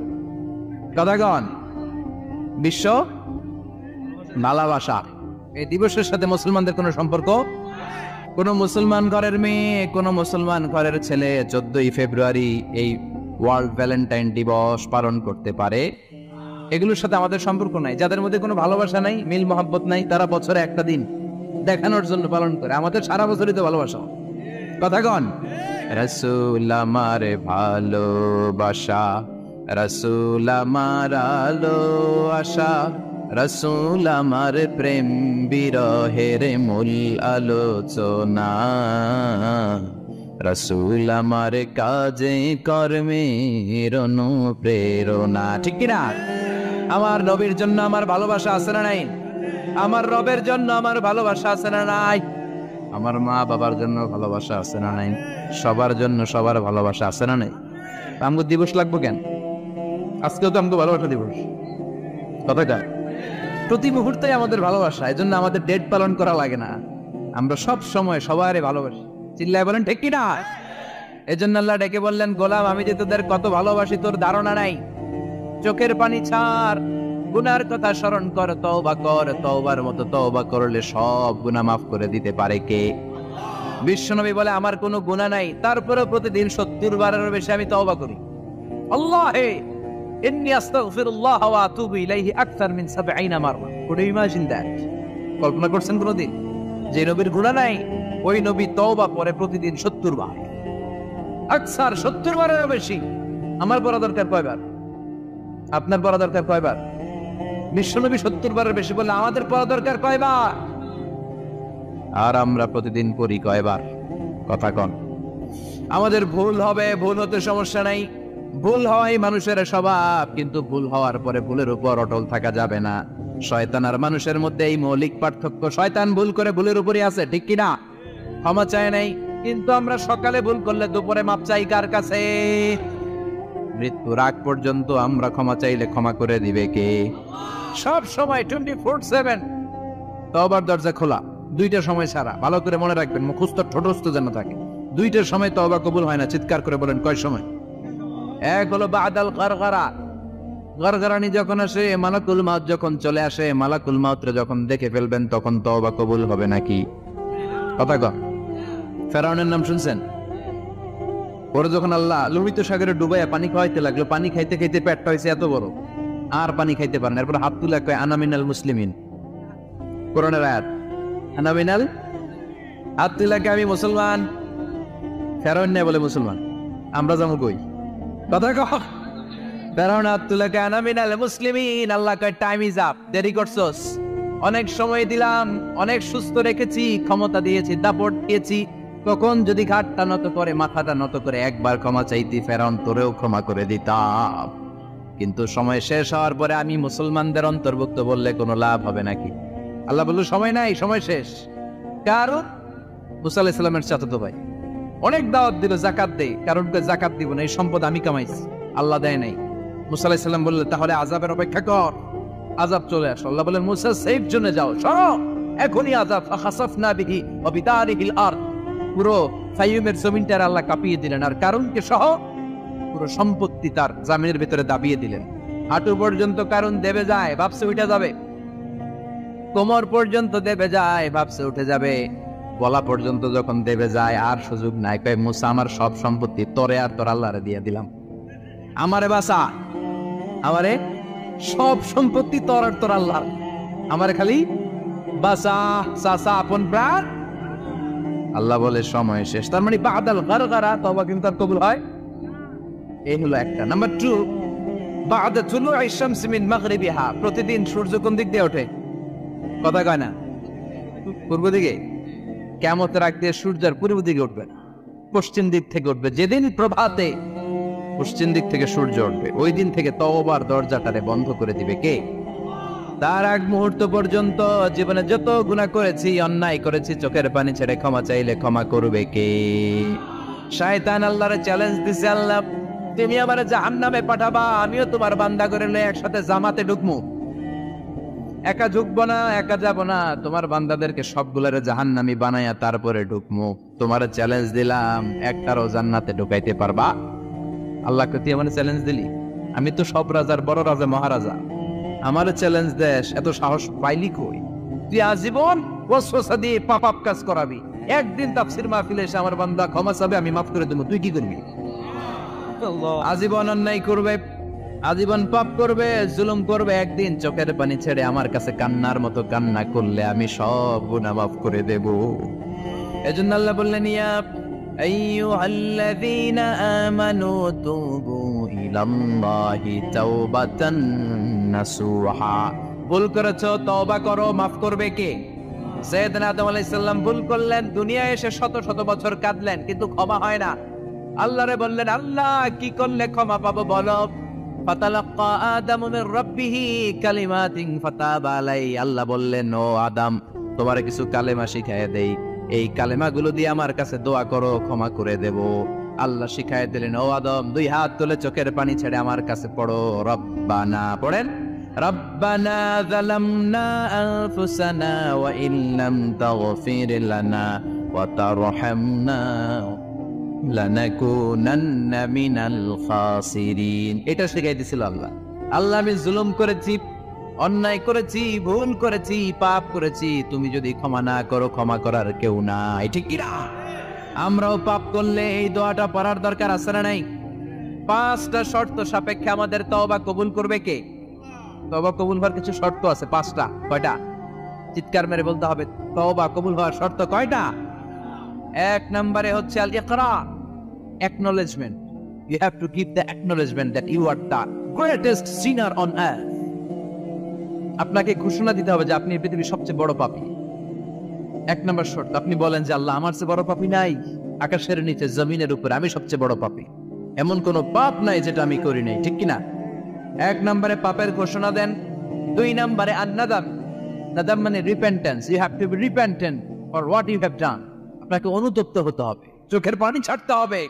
কথা কন। বিশ্ব ভালোবাসা এই দিবসের সাথে মুসলমানদের কোনো সম্পর্ক? কোন মুসলমান ঘরের মেয়ে, কোন মুসলমান ঘরের ছেলে 14 ফেব্রুয়ারি এই ওয়ার্ল্ড ভ্যালেন্টাইন দিবস পালন করতে পারে? এগুলোর সাথে আমাদের সম্পর্ক নাই। যাদের মধ্যে কোনো ভালোবাসা নাই, মিল মহব্বত নাই, তারা বছরে একটা দিন দেখানোর জন্য পালন করে। আমাদের সারা বছরই তো ভালোবাসা। কথা কন। রাসূল আমার ভালোবাসা, রাসূল আমার আলো আশা, রাসূল আমার প্রেম বিরহের মূল আলোচনা, রাসূল আমার কাজে কর্মের অনুপ্রেরণা। ঠিক কিনা? আমার নবীর জন্য আমার ভালোবাসা আছে না নাই? আমার রবের জন্য আমার ভালোবাসা আছে না নাই? আমার মা বাবার জন্য ভালোবাসা আছে না নাই? সবার জন্য সবার ভালোবাসা আছে না নাই? আমগো দিবস লাগবো কেন? আজকেও তো আমগো ভালোবাসা দিবস। কথাটা প্রতি মুহূর্তে আমাদের ভালোবাসা, এই জন্য আমাদের ডেট পালন করা লাগে না। আমরা সব সময় সবারই ভালোবাসি। চিল্লায় বলেন ঠিক কিনা? এই জন্য আল্লাহ ডেকে বললেন, গোলাম আমি যে তোদের কত ভালোবাসি তোর ধারণা নাই। চোখের পানি ছাড়, গুনার কথা স্মরণ কর, তওবা কর। তওবার মতো তওবা করলে সব গুনাহ মাফ করে দিতে পারে কে? বিশ্বনবী বলে আমার কোনো গুনাহ নাই, তারপরেও প্রতিদিন 70 বারের বেশি আমি তওবা করি। আল্লাহে ইন্নী আস্তাগফিরুল্লাহ ওয়া আতুবু ইলাইহি আকসার মিন 70 মাররা। Could you imagine that? কল্পনা করছেন কোনদিন যে নবীর গুনাহ নাই, ওই নবী তওবা করে প্রতিদিন 70 বার, আকসার 70 বারের বেশি। আমার পড়া দরকার কয়বার? আপনার পড়া দরকার কয়বার? বিশ্বনবী 70 বারের বেশি বললে আমাদের পড়া দরকার কয়বার? আর আমরা প্রতিদিন পড়ি কয়বার? কথা কন। আমাদের ভুল হবে, ভুল হতে সমস্যা নাই। ভুল হওয়াই মানুষের স্বভাব, কিন্তু ভুল হওয়ার পরে ভুলের উপর অটল থাকা যাবে না। শয়তান আর মানুষের মধ্যে এই মৌলিক পার্থক্য। শয়তান ভুল করে ভুলের উপরই আছে, ঠিক কিনা? ক্ষমা চায় নাই, কিন্তু আমরা সকালে ভুল করলে দুপুরে মাপ চাই কার কাছে? মৃত্যুর আগ পর্যন্ত আমরা ক্ষমা চাইলে ক্ষমা করে দিবে কে? সব সময় 24/7 তওবার দরজা খোলা, দুইটার সময় ছাড়া। ভালো করে মনে রাখবেন, মুখস্থ ঠোঁটস্থ যেন থাকে। দুইটার সময় তওবা কবুল হয় না। চিৎকার করে বলেন কয় সময়? এক হলো বাদাল গারগারা, গারগারানি যখন আসে, মালাকুল মাউত যখন চলে আসে, মালাকুল মাউতরে যখন দেখে ফেলবেন তখন তওবা কবুল হবে নাকি? কথা কন। ফেরাউনের নাম শুনছেন? ওরা যখন আল্লাহ লোহিত সাগরে ডুবাইয়া পানি খাওয়াইতে লাগলো, পানি খাইতে খাইতে পেটটা হয়েছে এত বড়, আর পানি খাইতে পারেন। এরপর হাত তুলে কয় আনা মিনাল মুসলিমিন। কোরআনের আয়াত, আনা মিনাল, হাত তুলে কয় আমি মুসলমান। ফেরাউন না বলে মুসলমান, আমরা যাবো কই? কথা কহ। ফেরাউন হাত তুলে কয় আনা মিনাল মুসলিমিন। আল্লাহ কয় টাইম ইজ আপ, দেরি করছস। অনেক সময় দিলাম, অনেক সুস্থ রেখেছি, ক্ষমতা দিয়েছি, দাপট দিয়েছি। কখন যদি ঘাটটা নত করে, মাথাটা নত করে একবার ক্ষমা চাইতি, ফেরাউন তোরেও ক্ষমা করে দিতাম। কিন্তু সময় শেষ হওয়ার পরে আমি মুসলমানদের অন্তর্ভুক্ত বললে কোনো লাভ হবে নাকি? আল্লাহ বলল সময় নাই, সময় শেষ। কারণ মুসা আলাইহিস সালামের চাচাতো ভাই অনেক দাওয়াত দিল, জাকাত দেই, কারণ জাকাত দিব না, এই সম্পদ আমি কামাইছি, আল্লাহ দেয় নাই। মুসা আলাইহিস সালাম বললেন তাহলে আযাবের অপেক্ষা কর, আযাব চলে আসলো। আল্লাহ বলেন মুসা সেফ জোনে যাও, সরো, এখনই আযাব। ফাখাসাফনা বিহি ওয়া বিদারিহিল আরদ, পুরো ফাইয়ুমের জমিনটার আল্লাহ কাঁপিয়ে দিলেন, আর কারুনকে সহ পুরো সম্পত্তি তার জামিনের ভিতরে দাবিয়ে দিলেন। হাঁটু পর্যন্ত কারুন দেবে যায়, ভাবছে উঠে যাবে। কোমর পর্যন্ত দেবে যায়, ভাবছে উঠে যাবে। গলা পর্যন্ত যখন দেবে যায় আর সুযোগ নাই। কয় মুসা আমার সব সম্পত্তি তোরে আর তোর আল্লাহরে দিয়ে দিলাম, আমারে বাঁচা, আমারে সব সম্পত্তি তোর আর তোর আল্লাহ, আমারে খালি বাঁচা, চাচা আপন প্রাণ। আল্লাহ বলে সময় শেষ। তার মানে বাদাল গারগারা তওবা কিন্তু আর কবুল হয়। এই হলো একটা। নাম্বার 2, বাদা তুলুই শামসি মিন মাগরিবিহা, প্রতিদিন সূর্য কোন দিক দিয়ে ওঠে? কথা কয় না? পূর্ব দিকে। কিয়ামতের আগ দিয়ে সূর্যের পূর্ব দিকে উঠবে, পশ্চিম দিক থেকে উঠবে। যেদিন প্রভাতে পশ্চিম দিক থেকে সূর্য উঠবে, ওই দিন থেকে তওবার দরজাটারে বন্ধ করে দিবে কে? তার আগ মুহূর্ত পর্যন্ত জীবনে যত গুনাহ করেছি, অন্যায় করেছি, চোখের পানি ছেড়ে ক্ষমা চাইলে ক্ষমা করবে কে? শয়তান আল্লাহরে চ্যালেঞ্জ দিছে, আল্লাহ তুমি আমারে জাহান্নামে পাঠাবা, আমিও তোমার বান্দা করে লয়ে একসাথে জামাতে ঢুকমু। একা ঢুকবো না, একা যাব না, তোমার বান্দাদেরকে সবগুলারে জাহান্নামী বানায়া তারপরে ঢুকমু। তোমারে চ্যালেঞ্জ দিলাম, একটারও জান্নাতে ঢুকাইতে পারবা? আল্লাহকে তুই আমার চ্যালেঞ্জ দিলি? আমি তো সব রাজার বড় রাজা, মহারাজা, আমার চ্যালেঞ্জ দেশ, এত সাহস পাইলি কই? তুই আজীবন ওয়াসওয়াসা দিয়ে পাপ কাজ করাবি, একদিন তাফসীর মাহফিলে এসে আমার বান্দা ক্ষমা চাবে, আমি মাফ করে দেব, তুই কি করবি? আজীবন অন্যায় করবে, আজীবন পাপ করবে, জুলুম করবে, একদিন চোখের পানি ছেড়ে আমার কাছে কান্নার মতো কান্না করলে আমি সব গুনাহ মাফ করে দেব। এজন্য আল্লাহ বললেন ইয়া আইয়ুহাল্লাযীনা আমানু তুবু ইলাল্লাহি তাওবাতান নাসুহা। ভুল করেছো, তওবা করো, মাফ করবে কে? সাইয়েদনা আদম আলাইহিস সালাম ভুল করলেন, দুনিয়ায় এসে শত শত বছর কাঁদলেন, কিন্তু ক্ষমা হয় না। আল্লাহরে বললেন আল্লাহ কি করলে ক্ষমা পাবো বলো? ফাতালাক্কা আদামু মির রাব্বিহি কালিমাতিন ফাতাবা আলাইহি। আল্লাহ বললেন ও আদম তোমারে কিছু কালেমা শিখাইয়া দেই, এই কালেমাগুলো দিয়ে আমার কাছে দোয়া করো, ক্ষমা করে দেব। আল্লাহ শিখায় দিলেন, ও আদম 2 হাত তুলে চোখের পানি ছেড়ে আমার কাছে পড়ো, রব্বানা পড়েন, রব্বানা যালামনা আনফুসানা ওয়া ইল্লাম তাগফির লানা ওয়া তারহামনা লানাকুনান্না মিনাল খাসিরিন। এটা শিখাই দিয়েছিল আল্লাহ। আল্লাহ আমি জুলুম করেছি, অন্যায় করেছি, ভুল করেছি, পাপ করেছি, তুমি যদি ক্ষমা না করো ক্ষমা করার কেউ নাই, ঠিক কি না? আমরাও পাপ করলে এই দোয়াটা পড়ার দরকার আছে না নাই? 5টা শর্ত সাপেক্ষে আমাদের তওবা কবুল করবে কে? তওবা কবুল হওয়ার কিছু শর্ত আছে 5টা। কয়টা? চিৎকার মেরে বলতে হবে, তওবা কবুল হওয়ার শর্ত কয়টা? 1 নম্বরে হচ্ছে আল ইকরার, acknowledgement. You have to give the acknowledgement that you are the greatest sinner on earth. আপনাকে ঘোষণা দিতে হবে যে আপনি এই পৃথিবীর সবচেয়ে বড় পাপী। 1 নম্বর শর্ত, আপনি বলেন যে আল্লাহ আমার চেয়ে বড় পাপী নাই, আকাশের নিচে জমিনের উপরে আমি সবচেয়ে বড় পাপী, এমন কোন পাপ নাই যেটা আমি করি নাই, ঠিক কিনা? 1 নম্বরে পাপের ঘোষণা দেন। 2 নম্বরে আন-নাদাম, নাদাম মানে repentance. You have to be repentant for what you have done. আপনাকে অনুতপ্ত হতে হবে, চোখের পানি ছাড়তে হবে।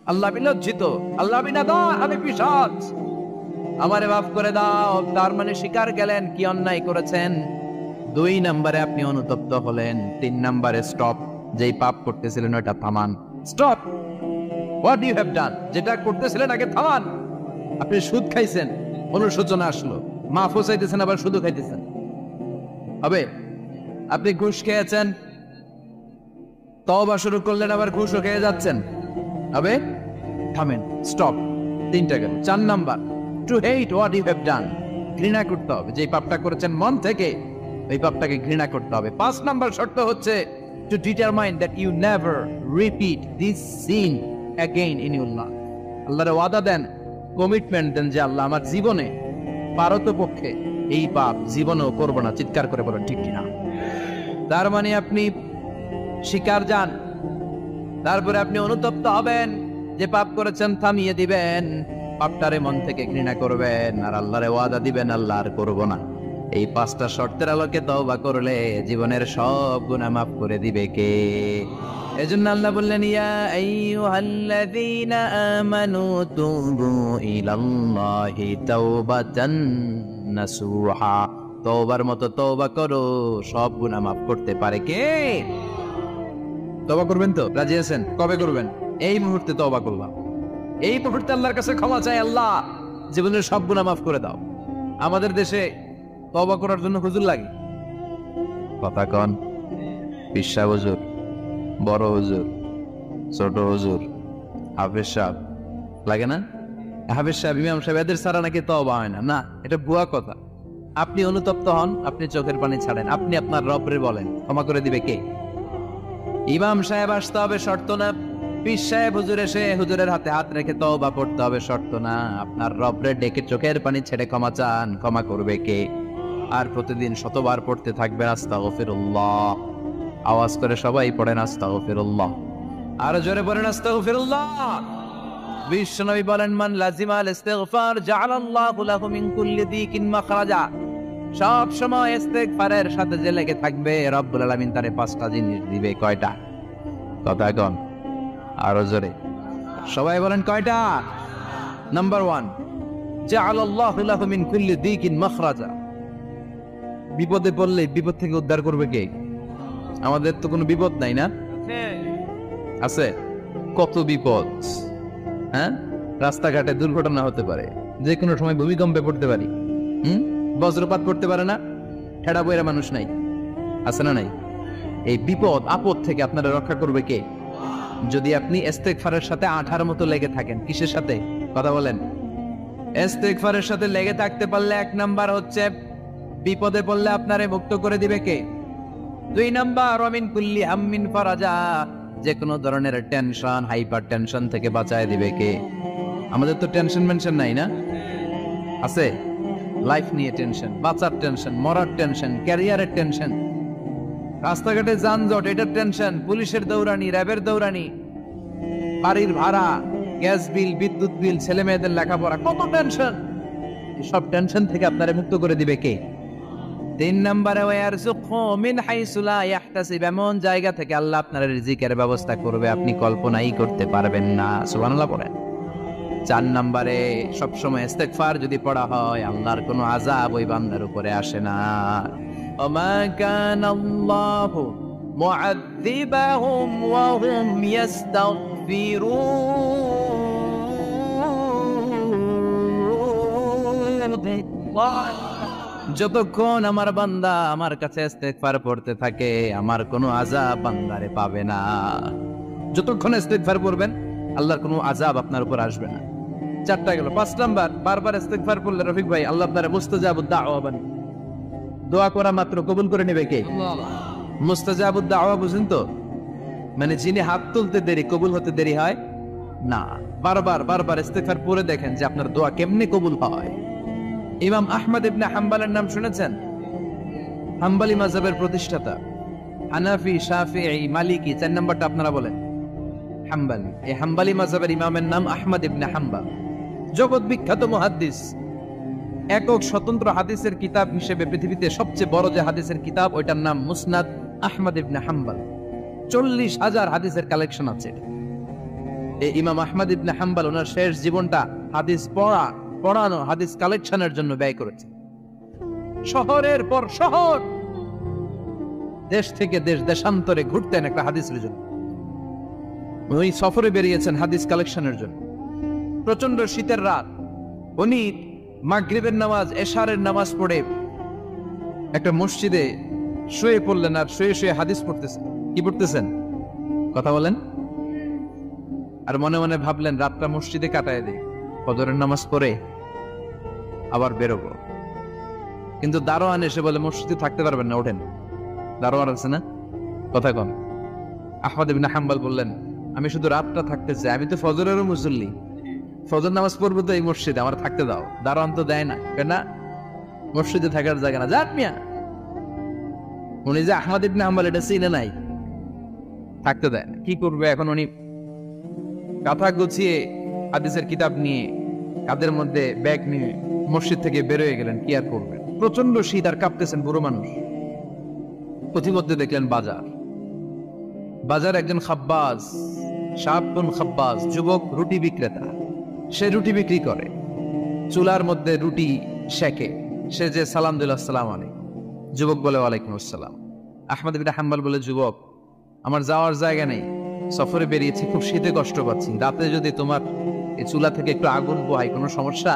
আল্লাহ আমি লজ্জিত, আল্লাহ আমি নাদান, আমি পিশাচ, আমারে মাফ করে দাও। তার মানে স্বীকার গেলেন কি অন্যায় করেছেন। 2 নম্বরে আপনি অনুতপ্ত হলেন। 3 নম্বরে স্টপ, যেই পাপ করতেছিলেন ওটা থামান। Stop what you have done, যেটা করতেছিলেন আগে থামান। আপনি সুদ খাইছেন, অনুশোচনা আসলো, মাফও চাইতেছেন, আবার সুদও খাইতেছেন, হবে? আপনি ঘুষ খেয়েছেন, তওবা শুরু করলেন, আবার ঘুষও খেয়ে যাচ্ছেন, হবে? থামেন, স্টপ। 3টা গেল। 4 number, to hate what you have done, ঘৃণা করতে হবে, যে পাপটা করেছেন মন থেকে এই পাপটাকে ঘৃণা করতে হবে। 5 নাম্বার শর্ত হচ্ছে to determine that you never repeat this sin again in your life. আল্লাহর ওয়াদা দেন, কমিটমেন্ট দেন যে আল্লাহ আমার জীবনে পারতপক্ষে এই পাপ জীবনেও করব না। চিৎকার করে বলেন ঠিক কিনা? তার মানে আপনি স্বীকার যান, তারপরে আপনি অনুতপ্ত হবেন, যে পাপ করেছেন থামিয়ে দিবেন, পাপটারে মন থেকে ঘৃণা করবেন, আর আল্লাহরে ওয়াদা দিবেন আল্লাহ আর করব না। এই 5টা শর্তের আলোকে তওবা করলে জীবনের সব গুনাহ মাফ করে দিবে কে? এজন্য আল্লাহ বললেন, ইয়া আইয়ুহাল্লাযীনা আমানু তুবু ইলাল্লাহি তাওবাতান নাসুহা। তওবার মতো তওবা করো, সব গুনাহ মাফ করতে পারে কে? তওবা করবেন তো? রাজি আছেন? কবে করবেন? এই মুহূর্তে তওবা করলাম, এই মুহূর্তে আল্লাহর কাছে ক্ষমা চাই, আল্লাহ জীবনের সব গুনাহ মাফ করে দাও। আমাদের দেশে তওবা করার জন্য হুজুর লাগে, কথা কন? পিসা হুজুর, বড় হুজুর, ছোট হুজুর, হাফেজ সাহেব লাগে না? হাফেজ সাহেব, ইমাম সাহেব, এদের ছাড়া নাকি তওবা হয় না। না, এটা ভুয়া কথা। আপনি অনুতপ্ত হন, আপনি চোখের পানি ছাড়েন, আপনি আপনার রবরে বলেন, ক্ষমা করে দিবে কে? ইমাম সাহেব আসতে হবে শর্ত না, পীর সাহেব হুজুর এসে হুজুরের হাতে হাত রেখে তওবা পড়তে হবে শর্ত না। আপনার রবরে ডেকে চোখের পানি ছেড়ে ক্ষমা চান, ক্ষমা করবে কে? আর প্রতিদিন শতবার পড়তে থাকবেন আস্তাগফিরুল্লাহ। আওয়াজ করে সবাই পড়েন আস্তাগফিরুল্লাহ, আর জোরে পড়েন আস্তাগফিরুল্লাহ। বিশ্বনবী বলেন, মান লাজিমাল ইস্তিগফার জাআলাল্লাহু লাহু মিন কুল্লি দিকিন মাখরাজা। সব সময় ইস্তিগফারের সাথে যে লেগে থাকবে, রব্বুল আলামিন তারে 5টা জিনিস দিবে। কয়টা? কথা কন আরো জোরে, সবাই বলেন কয়টা? নাম্বার 1, জাআলাল্লাহু লাহু মিন কুল্লি দিকিন মাখরাজা। বিপদে পড়লে বিপদ থেকে উদ্ধার করবে কে? আমাদের তো কোনো বিপদ নাই না? আছে। কত বিপদ, হ্যাঁ? রাস্তাঘাটে দুর্ঘটনা হতে পারে, যে কোনো সময় ভূমিকম্পে পড়তে পারি, বজ্রপাত পড়তে পারে না, ঠেড়া বইরা মানুষ নাই, আছে না নাই? এই বিপদ আপদ থেকে আপনারা রক্ষা করবে কে? যদি আপনি ইস্তিগফারের সাথে আঠার মতো লেগে থাকেন। কিসের সাথে? কথা বলেন। ইস্তিগফারের সাথে লেগে থাকতে পারলে 1 নাম্বার হচ্ছে বিপদে পড়লে আপনারে মুক্ত করে দিবে কে? 2 নাম্বার, ওয়ামিন কুল্লি হাম্মিন ফারাজা। যে কোনো ধরনের টেনশন, হাইপার টেনশন থেকে বাঁচায় দিবে কে? আমাদের তো টেনশন মেনশন নাই না? আছে? লাইফ নিয়ে টেনশন, বাঁচার টেনশন, মরার টেনশন, ক্যারিয়ারের টেনশন, রাস্তাঘাটে যানজট এটার টেনশন, পুলিশের দৌড়ানি, র্যাবের দৌড়ানি, বাড়ির ভাড়া, গ্যাস বিল, বিদ্যুৎ বিল, ছেলে মেয়েদের লেখাপড়া, কত টেনশন। সব টেনশন থেকে আপনারে মুক্ত করে দিবে কে? তিন নম্বরে ওয়ারযুকহু মিন হাইসু লা ইয়াহতাসিব, এমন জায়গা থেকে আল্লাহ আপনার রিজিকের ব্যবস্থা করবে আপনি কল্পনাই করতে পারবেন না। সুবহানাল্লাহ পড়েন। চার নম্বরে সবসময় ইস্তেগফার যদি পড়া হয় আল্লাহর কোনো আযাব ওই বান্দার উপরে আসে না। ওমা কানাল্লাহু মুআযযিবাহুম ওয়া হুম ইস্তাগফিরুন, যতক্ষণ আমার বান্দা আমার কাছে ইস্তেগফার পড়তে থাকে আমার কোনো আযাব বান্দারে পাবে না। যতক্ষণ ইস্তেগফার পড়বেন আল্লাহর কোনো আযাব আপনার উপর আসবে না। চারটা গেল। পাঁচ নাম্বার, বারবার ইস্তেগফার পড়লে রফিক ভাই আল্লাহ আপনারে মুস্তাজাবুদ দাওয়া বানাবে। দোয়া করা মাত্র কবুল করে নেবে কে? মুস্তাজাবুদ দাওয়া বুঝেন তো? মানে যিনি হাত তুলতে দেরি কবুল হতে দেরি হয় না। বারবার বারবার ইস্তেগফার পড়ে দেখেন যে আপনার দোয়া কেমনে কবুল হয়। ইমাম আহমদ ইবনে হাম্বলের নাম শুনেছেন? হাম্বলি মাযহাবের প্রতিষ্ঠাতা। হানাফি, শাফিঈ, মালিকি, চার নাম্বারটা আপনারা বলেন হাম্বলি। এই হাম্বলি মাযহাবের ইমামের নাম আহমদ ইবনে হাম্বল, জগৎ বিখ্যাত মুহাদ্দিস। একক স্বতন্ত্র হাদিসের কিতাব হিসেবে পৃথিবীতে সবচেয়ে বড় যে হাদিসের কিতাব ওইটার নাম মুসনাদ আহমদ ইবনে হাম্বল। 40,000 হাদিসের কালেকশন আছে। এই ইমাম আহমদ ইবনে হাম্বল ওনার শেষ জীবনটা হাদিস পড়ানো, হাদিস কালেকশনের জন্য ব্যয় করেছে। শহরের পর শহর, দেশ থেকে দেশ, দেশান্তরে ঘুরতেন একটা হাদিসের জন্য। উনি সফরে বেরিয়েছেন হাদিস কালেকশনের জন্য। প্রচন্ড শীতের রাত, উনি মাগরিবের নামাজ, এশারের নামাজ পড়ে একটা মসজিদে শুয়ে পড়লেন আর শুয়ে শুয়ে হাদিস পড়তেছেন। কি পড়তেছেন? কথা বলেন। আর মনে মনে ভাবলেন রাতটা মসজিদে কাটায় দেই, ফজরের নামাজ পড়ে আবার বেরোবো। কিন্তু দারোয়ান এসে বলে মসজিদে থাকতে পারবেন না, ওঠেন। দারোয়ান আছে না? কথা কম। আহমদ ইবনে হাম্বল বললেন আমি শুধু রাতটা থাকতে চাই, আমি তো ফজরেরও মুসল্লি, ফজর নামাজ পড়বো তো এই মসজিদে, আমার থাকতে দাও। দারোয়ান তো দেয় না, কেন? মসজিদে থাকার জায়গা না, যাক মিয়া। উনি যে আহমদ ইবনে হাম্বল এটা চিনে নাই, থাকতে দেয় না। কি করবে এখন? উনি কাঁথা গুছিয়ে হাদিসের কিতাব নিয়ে কাদের মধ্যে ব্যাগ নিয়ে মসজিদ থেকে বেরোয় গেলেন। কি আর করবেন? প্রচন্ড শীত আর কাঁপতেছেন বুড়ো মানুষ। পথিমধ্যে দেখলেন বাজার একজন খাব্বাজ, শাবুন খাব্বাজ, যুবক রুটি বিক্রেতা। সে রুটি বিক্রি করে, চুলার মধ্যে রুটি সেকে। সে যে সালাম দিল আসসালামু আলাইকুম, যুবক বলে ওয়ালাইকুম আসসালাম। আহমদ ইবনে হাম্বল বলে যুবক আমার যাওয়ার জায়গা নেই, সফরে বেরিয়েছি, খুব শীতে কষ্ট পাচ্ছি, রাতে যদি তোমার এই চুলা থেকে একটু আগুন পোহাই কোনো সমস্যা?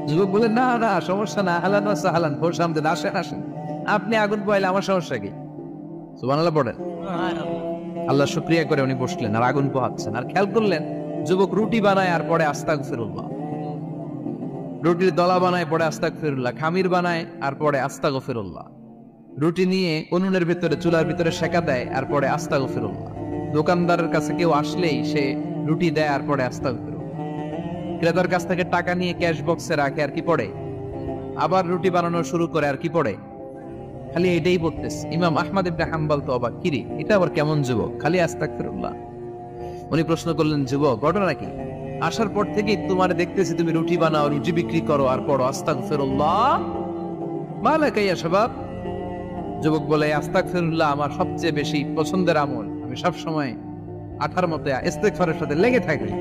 যুবক বলে না না সমস্যা না, আহলান ওয়া সাহলান, ভোর সামনে আসেন আসেন, আপনি আগুন পোহাইলে আমার সমস্যা কি? সুবহানাল্লাহ পড়েন। আল্লাহ শুকরিয়া করে উনি বসলেন আর আগুন পোহাচ্ছেন। আর খেয়াল করলেন যুবক রুটি বানায় আর পরে আস্তাগফিরুল্লাহ, রুটির দলা বানায় পরে আস্তাগফিরুল্লাহ, খামির বানায় আর পরে আস্তাগফিরুল্লাহ, রুটি নিয়ে উনুনের ভিতরে চুলার ভিতরে সেকা দেয় আর পরে আস্তাগফিরুল্লাহ। দোকানদারের কাছে কেউ আসলেই সে রুটি দেয় আর পরে আস্তাগফিরুল্লাহ। ক্রেতার কাছ থেকে টাকা নিয়ে ক্যাশ বক্সে রাখে আর কি পড়ে? আবার রুটি বানানো শুরু করে আর কি পড়ে? খালি এটাই পড়তেছে। ইমাম আহমদ ইবনে হাম্বল তো অবাক, কিরে এটা আবার কেমন যুবক, খালি আস্তাগফিরুল্লাহ। উনি প্রশ্ন করলেন যুবক ঘটনা কি? আসার পর থেকেই তোমার দেখতেছি তুমি রুটি বানাও, রুটি বিক্রি করো আর পড়ো আস্তাগফিরুল্লাহ, মালাকা ইয়া শাবাব। যুবক বলে আস্তাগফিরুল্লাহ আমার সবচেয়ে বেশি পছন্দের আমল, আমি সব সময় আঠার মতো ইস্তেগফারের সাথে লেগে থাকি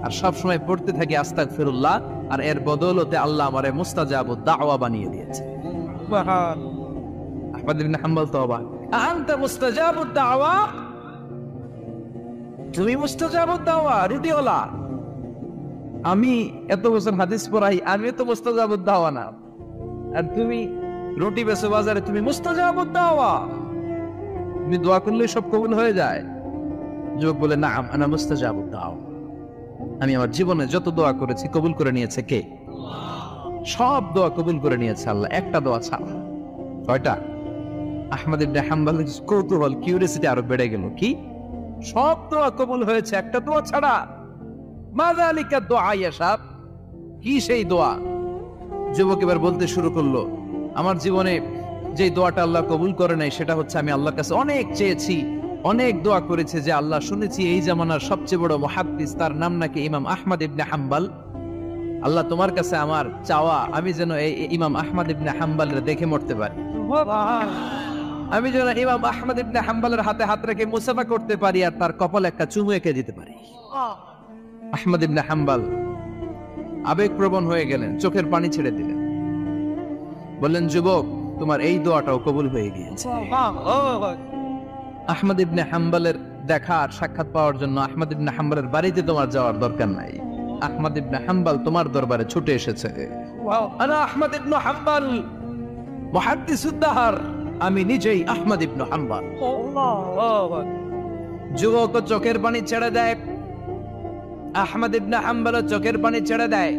আর সব সময় পড়তে থাকি আস্তাগফিরুল্লাহ, আর এর বদৌলতে আল্লাহ আমারে মুস্তাজাবুদ দাওয়া বানিয়ে দিয়েছে। সুবহান। আহমদ ইবনে হাম্বল তো অবাক, আনতা মুস্তাজাবুদ দাওয়া, তুমি মুস্তাজাবুদ দাওয়া রুটিওয়ালা? আমি এত বছর হাদিস পড়াই, আমি তো মুস্তাজাবুদ দাওয়া না, আর তুমি রুটি বেচো বাজারে, তুমি মুস্তাজাবুদ দাওয়া, তুমি দোয়া করলে সব কবুল হয়ে যায়? যুবক বলে নাম আনা মুস্তাজাবুদ দাওয়া, আমি আমার জীবনে যত দোয়া করেছি কবুল করে নিয়েছে কে? সব দোয়া কবুল করে নিয়েছে আল্লাহ, একটা দোয়া ছাড়া। কয়টা? আহমদ ইবনে হাম্বল কৌতূহল, কিউরিয়াসিটি আরো বেড়ে গেল। কি? সব দোয়া কবুল হয়েছে একটা দোয়া ছাড়া? মাযালিকা দোয়া ইয়া শাব, কি সেই দোয়া? যুবক এবার বলতে শুরু করলো আমার জীবনে যে দোয়াটা আল্লাহ কবুল করে নাই সেটা হচ্ছে আমি আল্লাহর কাছে অনেক চেয়েছি, অনেক দোয়া করেছে যে আল্লাহ শুনেছি এই জামানার সবচেয়ে বড় মুহাদ্দিস, তার নাম নাকি ইমাম আহমদ ইবনে হাম্বল। আল্লাহ তোমার কাছে আমার চাওয়া আমি যেন এই ইমাম আহমদ ইবনে হাম্বলরে দেখে মরতে পারি। আমি যেন ইমাম আহমদ ইবনে হাম্বলের হাতে হাত রেখে মুসাফা করতে পারি আর তার কপালে একটা চুমু এঁকে দিতে পারি। আহমদ ইবনে হাম্বল আবেগপ্রবণ হয়ে গেলেন, চোখের পানি ছেড়ে দিলেন, বললেন, যুবক, তোমার এই দোয়াটাও কবুল হয়ে গিয়েছে। আহমদ ইবনে হাম্বলের দেখা আর সাক্ষাৎ পাওয়ার জন্য আহমদ ইবনে হাম্বলের বাড়িতে তোমার যাওয়ার দরকার নাই। আহমদ ইবনে হাম্বল তোমার দরবারে ছুটে এসেছে। আনা আহমদ ইবনে হাম্বল মুহাদ্দিসুদ দাহর, আমি নিজেই আহমদ ইবনে হাম্বল। যুবক চোখের পানি ছেড়ে দেয়, আহমদ ইবনে হাম্বল চোখের পানি ছেড়ে দেয়।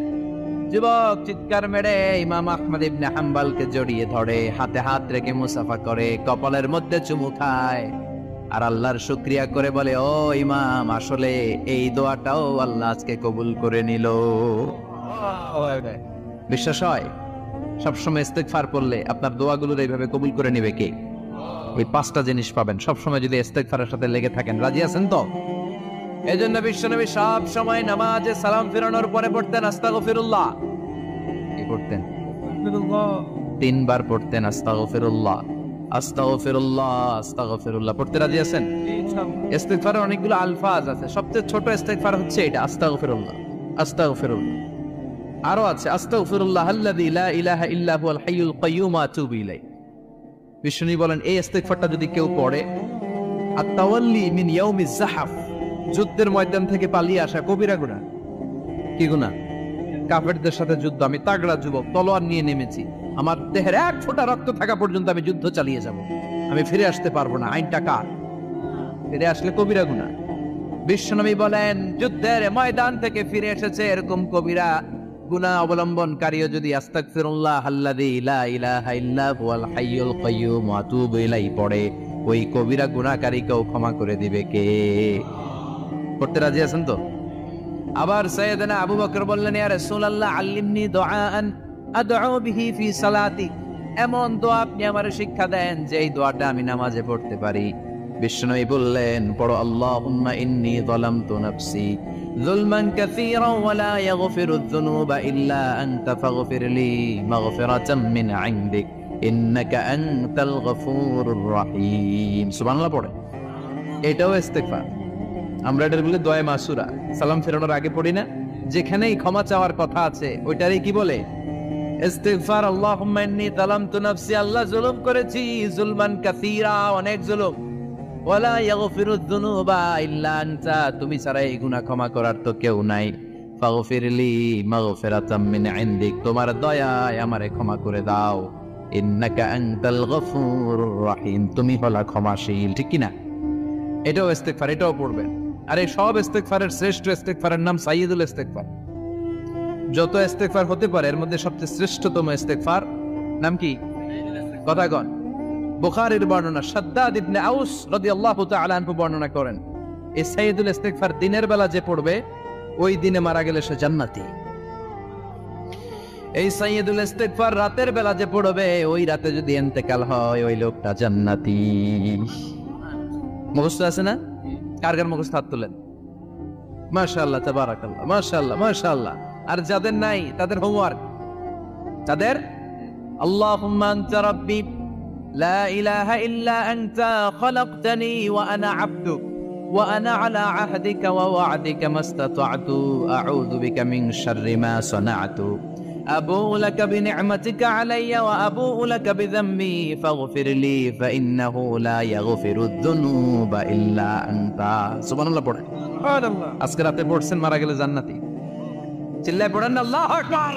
যুবক চিৎকার মেরে ইমাম আহমদ ইবনে হাম্বলকে জড়িয়ে ধরে, হাতে হাত রেখে মুসাফা করে, কপালের মধ্যে চুমু খায় আর আল্লাহর শুকরিয়া করে বলে, ও ইমাম, আসলে এই দোয়াটাও আল্লাহ আজকে কবুল করে নিল। বিশ্বাস হয়? সবসময় ইস্তেগফার করলে আপনার দোয়াগুলোর এইভাবে কবুল করে নিবে কে? ওই পাঁচটা জিনিস পাবেন সবসময় যদি ইস্তেগফারের সাথে লেগে থাকেন। রাজি আছেন তো? এই জন্য বিশ্বনবী সব সময় নামাজে সালাম ফিরানোর পরে পড়তেন আস্তাগফিরুল্লাহ। কি পড়তেন? 3 বার পড়তেন আস্তাগফিরুল্লাহ, আস্তাগফিরুল্লাহ, আস্তাগফিরুল্লাহ। পড়তে রাজি আছেন? ইস্তেগফারের অনেকগুলো আলফাজ আছে, সবচেয়ে ছোট ইস্তেগফার হচ্ছে এটা, আস্তাগফিরুল্লাহ, আস্তাগফিরুল্লাহ। আরো আছে আস্তাগফিরুল্লাহ আল্লাযী লা ইলাহা ইল্লা হুয়াল হাইয়ুল কাইয়্যুম ওয়া আতুবু ইলাইহি। বিষ্ণু বলেন, এই ইস্তেগফারটা যদি কেউ পড়ে, আত-তাওয়াল্লি মিন ইয়াউমিজ যাহাফ, যুদ্ধের ময়দান থেকে পালিয়ে আসা কবিরা গুনাহ। কি গুনাহ? কাফেরদের সাথে যুদ্ধ, আমি তাগড়া যুবক, তলোয়ার নিয়ে নেমেছি, আমার দেহের 1 ফোঁটা রক্ত থাকা পর্যন্ত আমি যুদ্ধ চালিয়ে যাব, আমি ফিরে আসতে পারবো না, আইনটা কার? ফিরে আসলে কবিরা গুনাহ। বিশ্বনবী বলেন, যুদ্ধের ময়দান থেকে ফিরে এসেছে এরকম কবিরা গুনাহ অবলম্বনকারীও যদি আস্তাগফিরুল্লাহ আল্লাযী লা ইলাহা ইল্লা হুয়াল হাইয়ুল কাইয়্যুম ওয়া আতুবু ইলাইহি পড়ে, ওই কবিরা গুনাহকারীকেও ক্ষমা করে দিবে কে? পড়তে রাজি আছেন তো? আবার সাইয়েদনা আবু বকর বললেন, ইয়া রাসূলুল্লাহ আল্লিমনি দুআআন আদউ বিহি ফি সালাতি, এমন দোয়া আপনি আমারে শিক্ষা দেন যে এই দোয়াটা আমি নামাজে পড়তে পারি। বিশ্বনবী বললেন, পড়ো, আল্লাহুম্মা ইন্নী যালামতু নাফসি যুলমান কাসীরান ওয়া লা ইয়াগফিরুয যুনুবা ইল্লা আনতা ফাগফিরলি মাগফিরাতাম মিন ইনদিক ইন্নাকা আনতাল গফুরুর রহিম। সুবহানাল্লাহ পড়ে। এটাও ইস্তেগফার। আমরা এটার বলে দোয়া মাসুরা, সালাম ফেরানোর আগে পড়ি না? যেখানেই ক্ষমা চাওয়ার কথা আছে ওইটারই কি বলে? ইস্তিগফার। আল্লাহুম্মা ইন্নী যালামতু নাফসি, আল্লাহ জুলুম করেছি, যুলমান কাসীরা, অনেক জুলুম, ওয়ালা ইয়াগফিরুয যুনুবা ইল্লা আনতা, তুমি ছাড়া এই গুনাহ ক্ষমা করার তো কেউ নাই। ফাগফিরলি মাগফিরাতাম মিন ইনদিক, তোমার দয়ায় আমারে ক্ষমা করে দাও। ইন্নাকা আনতাল গফুরুর রহিম, তুমি হলা ক্ষমাশীল। ঠিক কি না? এটাও ইস্তেগফার, এটাও পড়বেন। আর এই সব ইস্তেগফারের শ্রেষ্ঠ ইস্তেগফারের নাম সাইয়্যিদুল ইস্তেগফার। যত ইস্তেগফার হতে পারে এর মধ্যে সবচেয়ে শ্রেষ্ঠতম ইস্তেগফার নাম কি? কথাগণ। বুখারীর বর্ণনা, শাদ্দাদ ইবনে আউস রাদিয়াল্লাহু তাআলা আনহু বর্ণনা করেন, এই সাইয়্যিদুল ইস্তেগফার দিনের বেলা যে পড়বে ওই দিনে মারা গেলে সে জান্নাতি। এই সাইয়্যিদুল ইস্তেগফার রাতের বেলা যে পড়বে ওই রাতে যদি ইন্তেকাল হয় ওই লোকটা জান্নাতি। মুখস্থ আছে না? কার কার মুখস্থ হাত তোলেন? মাশাআল্লাহ, তাবারাকাল্লাহ, মাশাআল্লাহ, মাশাআল্লাহ। আর যাদের নাই তাদের হোমওয়ার্ক, তাদের আল্লাহুম্মা আনতা রাব্বি লা ইলাহা ইল্লা আনতা খালাকতানি ওয়া আনা আবদুক ওয়া আনা আলা আহদিকা ওয়া ওয়া'দিকা মাস্তাতা'তু আউযু বিকা মিন শাররি মা সানা'তু আবুউ লাকা বিনি'মাতিকা আলাইয়া ওয়া আবুউ লাকা বিযামবি ফাগফিরলি ফাইন্নাহু লা ইয়াগফিরুয যুনুবা ইল্লা আনতা। সুবহানাল্লাহ পড়েন। সুবহানাল্লাহ। আজকে রাতে পড়ছেন, মারা গেলে জান্নাতি। চিল্লায় পড়েন আল্লাহু আকবার।